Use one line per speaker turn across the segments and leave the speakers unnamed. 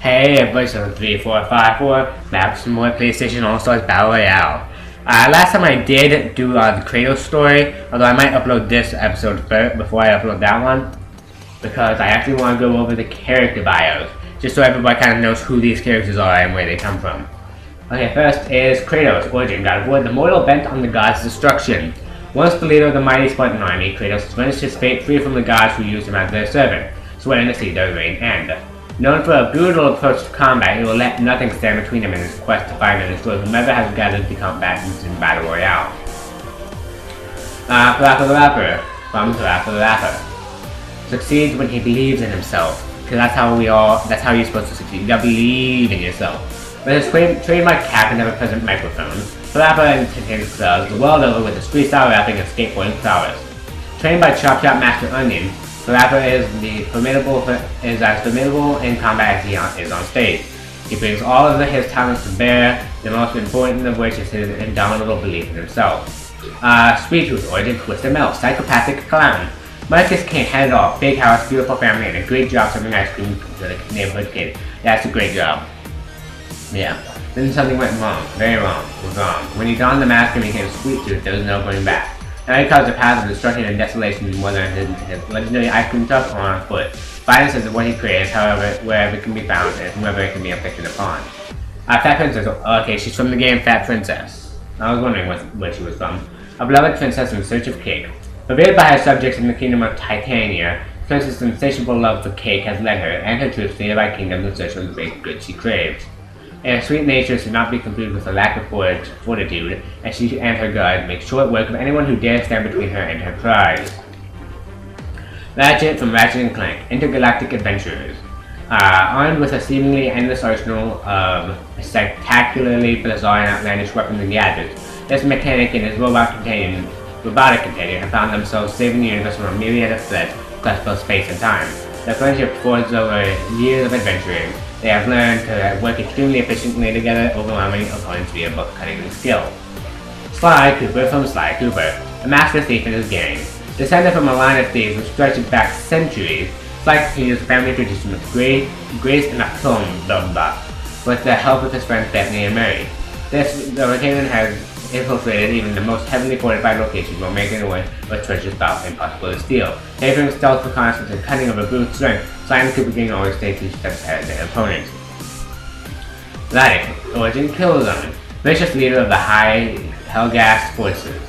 Hey everybody, so 3454, back with some more PlayStation All-Stars Battle Royale. Last time I did do the Kratos story, although I might upload this episode first before I upload that one, because I actually want to go over the character bios, just so everybody kind of knows who these characters are and where they come from. Okay, first is Kratos, origin, God of War, the mortal bent on the gods' destruction. Once the leader of the mighty Spartan army, Kratos avenged his fate free from the gods who used him as their servant, sweating to see their reign end. Known for a brutal approach to combat, he will let nothing stand between him in his quest to find and destroy whomever has gathered the combatants in Battle Royale. PaRappa the Rapper, from PaRappa the Rapper. Succeeds when he believes in himself, because that's how you're supposed to succeed. You gotta believe in yourself. With his trademark cap and ever-present microphone, PaRappa entertains crowds the world over with his freestyle rapping and skateboarding prowess. Trained by Chop Chop Master Onion, PaRappa is as formidable in combat as he is on stage. He brings all of his talents to bear, the most important of which is his indomitable belief in himself. Sweet Tooth, origin, Twisted Metal, psychopathic clown. Marcus can't had it all, big house, beautiful family, and a great job serving ice cream to the neighborhood kid. That's a great job. Yeah. Then something went wrong, very wrong, was wrong. When he donned the mask and became Sweet Tooth, there was no going back. Now he caused a path of destruction and desolation more than his legendary ice cream truck or on foot. Violence is what he creates, however, wherever it can be found and whoever it can be inflicted upon. Fat Princess, okay, she's from the game Fat Princess. I was wondering where she was from. A beloved princess in search of cake. Revered by her subjects in the kingdom of Titania, the princess' insatiable love for cake has led her and her troops to nearby kingdoms in search of the baked goods she craves. And her sweet nature should not be confused with a lack of fortitude, and she and her guard make short work of anyone who dares stand between her and her prize. Ratchet from Ratchet and Clank, intergalactic adventurers. Armed with a seemingly endless arsenal of spectacularly bizarre and outlandish weapons and gadgets, this mechanic and his robotic companion have found themselves saving the universe from a myriad of threats across both space and time. Their friendship forged over years of adventuring. They have learned to work extremely efficiently together, overwhelming opponents via both cunning and skill. Sly Cooper from Sly Cooper, a master thief in his gang. Descended from a line of thieves which stretches back centuries, Sly continues a family tradition of grace and aplomb, with the help of his friends Bethany and Mary. The Raiden has infiltrated even the most heavily fortified locations while making away with treasures thought impossible to steal. Favoring stealth reconnaissance and cunning of a brute strength, Sly and Cooper Gang always stay 2 steps ahead of their opponents. Radec, origin Killzone, vicious leader of the high Helghast forces.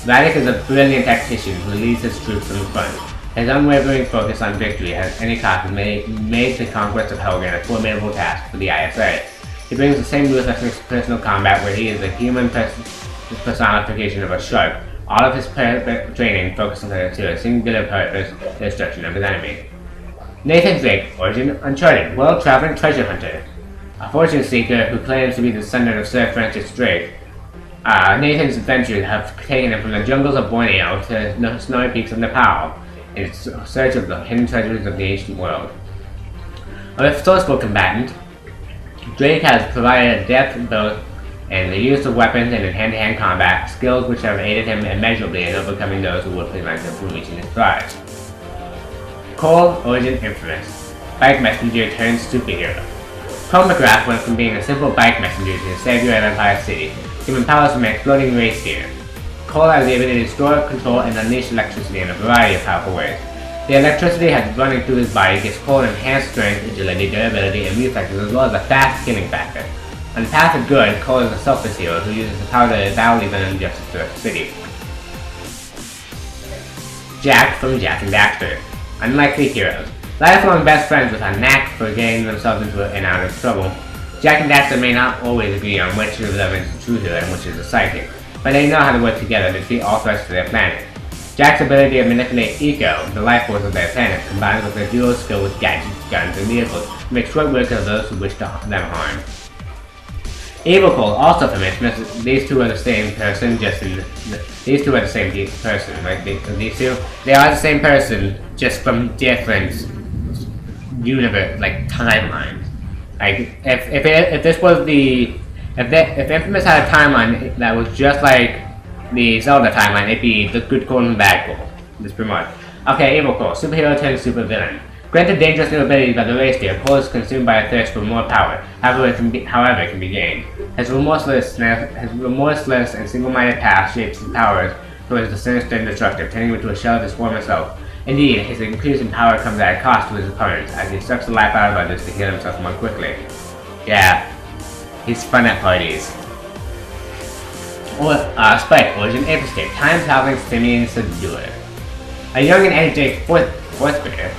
Radec is a brilliant tactician who leads his troops from the front. His unwavering focus on victory at any cost has made the conquest of Helghan a formidable task for the ISA. He brings the same ruthlessness to personal combat where he is a human personification of a shark, all of his training focused on a singular purpose, the destruction of his enemy. Nathan Drake, origin Uncharted, world-traveling treasure hunter. A fortune seeker who claims to be the descendant of Sir Francis Drake. Nathan's adventures have taken him from the jungles of Borneo to the snowy peaks of Nepal in search of the hidden treasures of the ancient world. A resourceful combatant, Drake has provided depth both in the use of weapons and in hand-to-hand combat, skills which have aided him immeasurably in overcoming those who would prevent him from reaching his prize. Cole, origin infamous, bike messenger turned superhero. Cole MacGrath went from being a simple bike messenger to the savior of Empire City, given powers from an exploding race gear. Cole has the ability to store, control, and unleash electricity in a variety of powerful ways. The electricity has running through his body gives Cole enhanced strength, agility, durability, and reflexes as well as a fast killing factor. On the path of good, Cole is a selfless hero who uses the power to avowedly run injustice throughout the city. Jack from Jak and Daxter, unlikely heroes. Lifelong best friends with a knack for getting themselves into and out of trouble, Jak and Daxter may not always agree on which of them is the true hero and which is a psychic, but they know how to work together to defeat all threats to their planet. Jak's ability to manipulate Eco, the life force of their planet, combined with their dual skill with gadgets, guns, and vehicles, to make short work of those who wish them harm. Evil Cole, also from Infamous, these two are the same person, these two are the same person, right? These two, they are the same person, just from different universe, like timelines. Like, if this was the, if Infamous had a timeline that was just like the Zelda timeline, it'd be the good Cole and bad Cole. That's pretty much. Okay, Evil Cole, superhero turned supervillain. Granted dangerous new abilities by the race deer, Cole is consumed by a thirst for more power. However, it can be gained. His remorseless and single-minded path shapes his powers towards the sinister and destructive, turning him into a shell of his former self. Indeed, his increase in power comes at a cost to his opponents, as he sucks the life out of others to heal himself more quickly. Yeah, he's fun at parties. Spike, origin interesting, time-traveling simian subduer. A young and energetic fourth grader.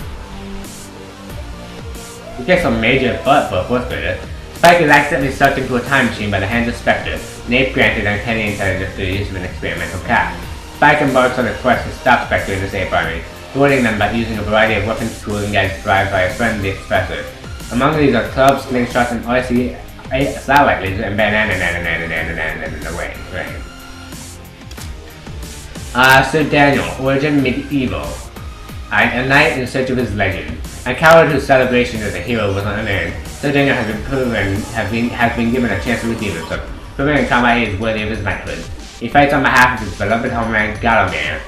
He kicks some major butt for a fourth grader. Spike is accidentally sucked into a time machine by the hands of Spectre, an ape granted uncanny intelligence through the use of an experimental cat. Spike embarks on a quest to stop Spectre and his ape army, thwarting them by using a variety of weapons, tools, and gadgets provided by his friend the Professor. Among these are clubs, slingshots, and RC satellite lasers, and banana rain. Sir Daniel, origin medieval. A knight in search of his legend. A coward whose celebration as a hero was unearned, Sir Daniel has been given a chance to redeem himself. Proven in combat, he is worthy of his knighthood. He fights on behalf of his beloved homeland Galomir,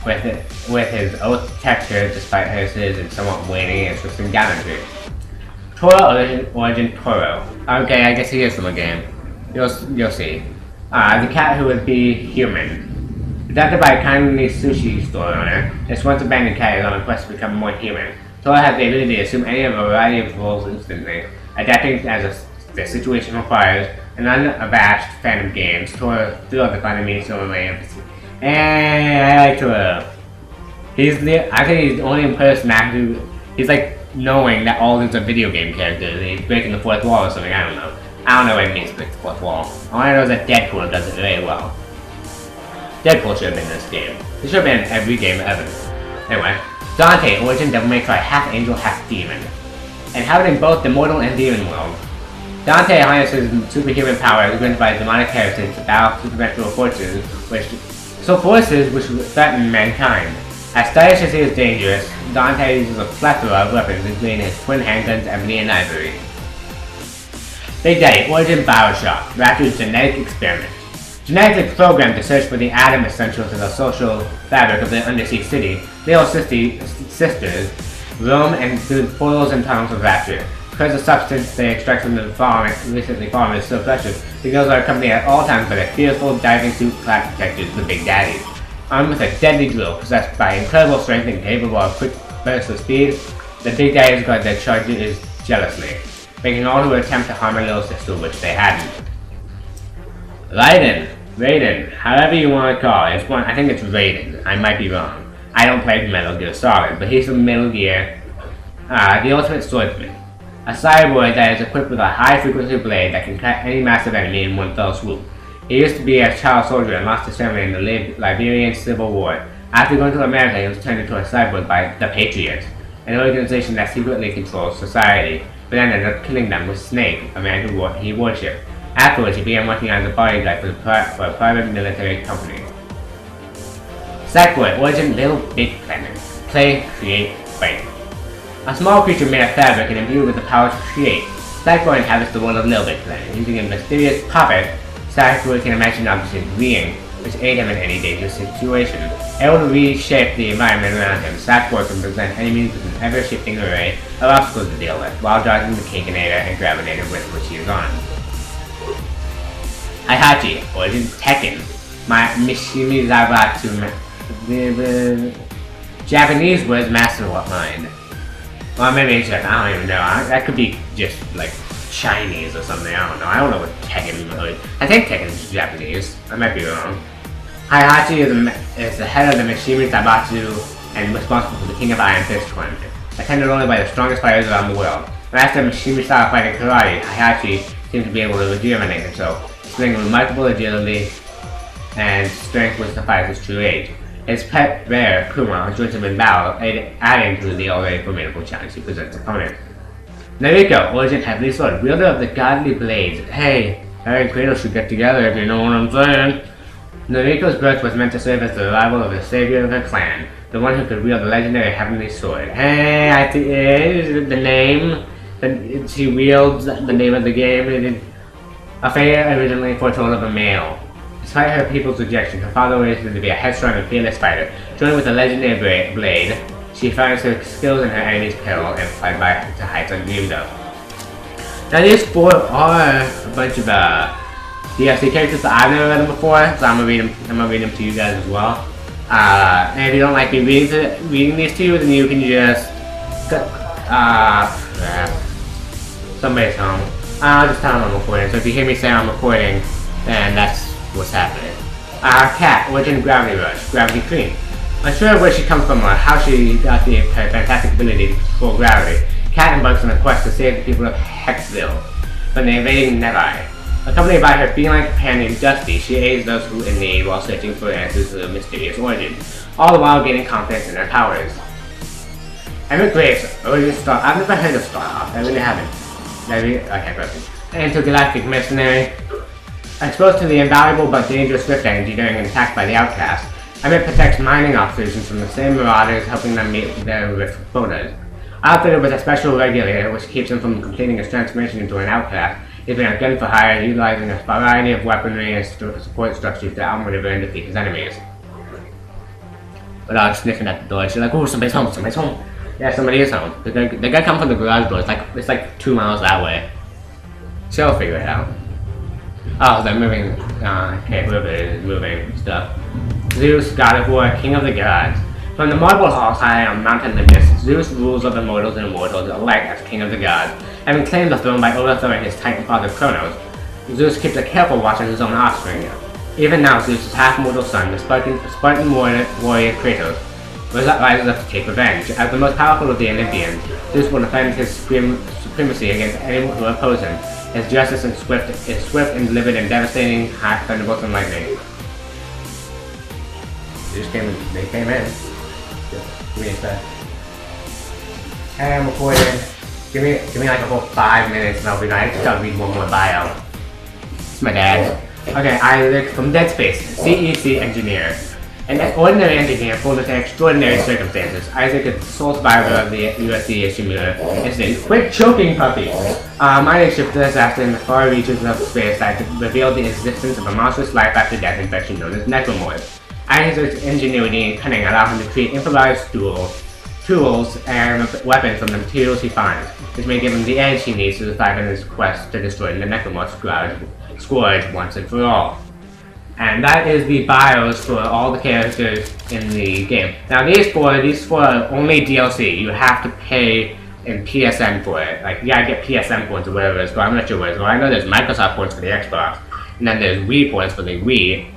with his oath texture despite his and somewhat waning interest in gallantry. Toro origin Toro. Okay, I guess he is from a game. You'll see. The cat who would be human. Adopted by a kindly sushi store owner, this once abandoned cat is on a quest to become more human. Toro has the ability to assume any of a variety of roles instantly, adapting as the situation requires. An unabashed fan of games, Toro thrilled to find a means to relay empathy. I like Toro. I think he's the only person who he's like knowing that all these are video game characters. He's breaking the fourth wall or something. I don't know. I don't know what it means to break the fourth wall. All I know is that Deadpool does it very well. Deadpool should have been in this game. It should have been in every game ever. Anyway, Dante, origin Devil May Cry, half angel, half demon. Inhabiting both the mortal and demon world, Dante harnesses superhuman powers granted by demonic heritage to battle supernatural forces which threaten mankind. As stylish as he is dangerous, Dante uses a plethora of weapons, including his twin handguns, ebony and ivory. Big Daddy, origin Bioshock, Ratchet's genetic experiment. Genetically programmed to search for the atom essential to the social fabric of the undersea city, little sisters roam through the portals and tunnels of Ratchet. Because the substance they extract from the recently fallen is so precious, the girls are accompanied at all times by their fearful diving suit class protectors, the Big Daddies. Armed with a deadly drill, possessed by incredible strength and capable of quick bursts of speed, the Big Daddies guard their charges jealously, making all who attempt to harm a little sister which they hadn't. Raiden, however you want to call it. I think it's Raiden. I might be wrong. I don't play Metal Gear Solid, but he's from Metal Gear, the ultimate swordsman. A cyborg that is equipped with a high-frequency blade that can cut any massive enemy in one fell swoop. He used to be a child soldier and lost his family in the Liberian Civil War. After going to America, he was turned into a cyborg by the Patriots, an organization that secretly controls society, but ended up killing them with Snake, a man who he worshipped. Afterwards, he began working as a bodyguard for a private military company. Sackboy, origin Little Big Planet. Play, create, fight. A small creature made of fabric and imbued with the power to create. Sackboy inhabits the world of Little Big Planet. Using a mysterious puppet, Sackboy can imagine objects into being, which aid him in any dangerous situation. Able to reshape the environment around him, Sackboy can present enemies with an ever-shifting array of obstacles to deal with, while dodging the Kinkinator and Gravinator with which he is on. Heihachi, origin Tekken. Mishimi Zabatsu. Japanese words master what mind. Well, maybe it's just, I don't even know. That could be just like Chinese or something. I don't know. I don't know what Tekken really. I think Tekken is Japanese. I might be wrong. Heihachi is the head of the Mishimi Zabatsu and responsible for the King of Iron Fist tournament, attended only by the strongest fighters around the world. Master Mishimi style fighting karate, Heihachi seemed to be able to rejuvenate himself, displaying remarkable agility and strength which defies his true age. His pet bear, Kuma, joins him in battle, adding to the already formidable challenge he presents opponents. Nariko, origin Heavenly Sword, wielder of the godly blades. Hey, her and Kratos should get together if you know what I'm saying. Nariko's birth was meant to serve as the arrival of the savior of her clan, the one who could wield the legendary Heavenly Sword. Hey, I think is the name that she wields, the name of the game. A fate originally foretold of a male. Despite her people's rejection, her father raised her to be a headstrong and fearless fighter. Joined with a legendary blade, She finds her skills in her enemy's peril and flies by to heights undreamed of. Now these 4 are a bunch of DLC characters that I've never read them before, so I'm gonna read them to you guys as well. And if you don't like me reading these to you, then you can just somebody's home. I'll just tell them I'm recording. So if you hear me say I'm recording, then that's what's happening. Cat, origin Gravity Rush, Gravity Queen. Unsure of where she comes from or how she got her fantastic ability to control gravity, Cat embarks on a quest to save the people of Hexville from the invading Nevi. Accompanied by her feline companion Dusty, she aids those who in need while searching for answers to the mysterious origin, all the while gaining confidence in their powers. Emmett Graves, origin star. I've never heard of Star. I really haven't. Okay, perfect. Intergalactic mercenary. Exposed to the invaluable but dangerous rift energy during an attack by the Outcast, Emmett protects mining operations from the same marauders, helping them meet their rift foes. Outfitted with a special regulator which keeps him from completing his transformation into an outcast, he's been a gun for hire, utilizing a variety of weaponry and support structures to outmaneuver and defeat his enemies. But I was sniffing at the door. She's like, "Oh, somebody's home, somebody's home." Yeah, somebody is home. The guy come from the garage door. It's like 2 miles that way. She'll figure it out. Oh, they're moving. Okay, whoever is moving stuff. Zeus, God of War, King of the Gods. From the marble halls high on Mount Olympus, Zeus rules over mortals and immortals alike as King of the Gods, having claimed the throne by overthrowing his Titan father Kratos. Zeus keeps a careful watch on his own offspring. Even now, Zeus' half-mortal son, the Spartan warrior Kratos, rises up to take revenge. As the most powerful of the Olympians, Zeus will defend his supremacy against anyone who opposes him. His justice is swift and delivered in devastating thunderbolts and lightning. They came in. Give me a sec. Hey, I'm recording. Give me like a whole 5 minutes and I'll be nice. I just gotta read one more bio. It's my dad. Okay, Isaac from Dead Space, CEC engineer. An ordinary engineer pulled into extraordinary circumstances. Isaac is the sole survivor of the USC Ishimura incident. Quit choking, puppy! Mining ship disaster in the far reaches of space that revealed the existence of a monstrous life after death infection known as necromorphs. Isaac's ingenuity and cunning allow him to create improvised tools and weapons from the materials he finds, which may give him the edge he needs to survive in his quest to destroy the necromorph scourge once and for all. And that is the bios for all the characters in the game. Now these four are only DLC. You have to pay in PSN for it. Like, you gotta get PSN points or whatever it is, but I'm not sure what it is. Well, I know there's Microsoft points for the Xbox, and then there's Wii points for the Wii,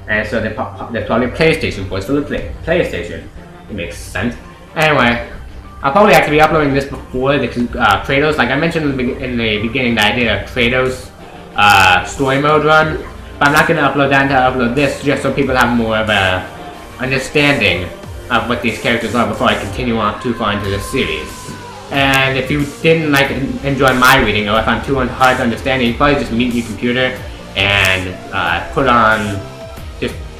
and so there's probably PlayStation points for the PlayStation. It makes sense. Anyway, I'll probably have to be uploading this before the Kratos. Like I mentioned in the beginning that I did a Kratos story mode run, but I'm not going to upload that until I upload this, just so people have more of a understanding of what these characters are before I continue on too far into this series. And if you didn't enjoy my reading, or if I'm too hard to understand, you probably just mute your computer and put on